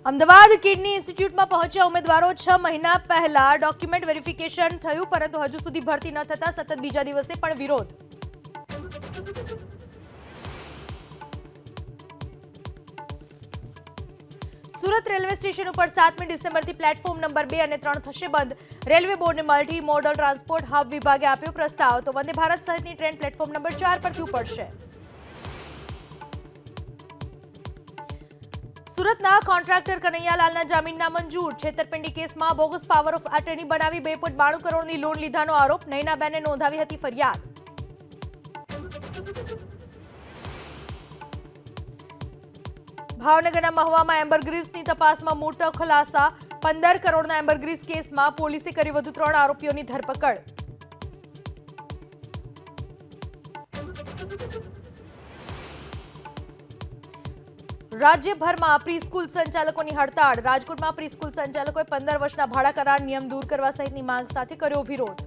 Ahmedabad kidney ઇન્સ્ટિટ્યૂટમાં પહોંચ્યા ઉમેદવારો 6 મહિના પહેલા ડોક્યુમેન્ટ વેરિફિકેશન થયું, પરંતુ હજુ સુધી ભરતી ન થતા સતત બીજા દિવસે પણ વિરોધ. સુરત રેલવે સ્ટેશન ઉપર 7મી ડિસેમ્બરથી પ્લેટફોર્મ નંબર 2 અને 3 થશે બંધ. રેલવે બોર્ડને મલ્ટી મોડલ ટ્રાન્સપોર્ટ હબ વિભાગે આપ્યો પ્રસ્તાવ, તો વંદે ભારત સહિતની ટ્રેન પ્લેટફોર્મ નંબર 4 પરથી ઉપડશે. સુરતના કોન્ટ્રાક્ટર કનૈયાલાલના જામીન નામંજૂર. છેતરપિંડી કેસમાં બોગસ પાવર ઓફ એટર્ની બનાવી 2.92 કરોડની લોન લીધાનો આરોપ. નયનાબેને નોંધાવી હતી ફરિયાદ. ભાવનગરના મહુવામાં એમ્બરગ્રીસની તપાસમાં મોટો ખુલાસા. 15 કરોડના એમ્બરગ્રીસ કેસમાં પોલીસે કરી વધુ 3 આરોપીઓની ધરપકડ. રાજ્યભરમાં પ્રી-સ્કૂલ સંચાલકોની હડતાળ. રાજકોટમાં પ્રી-સ્કૂલ સંચાલકોએ 15 વર્ષના ભાડા કરાર નિયમ દૂર કરવા સહિતની માંગ સાથે કર્યો વિરોધ.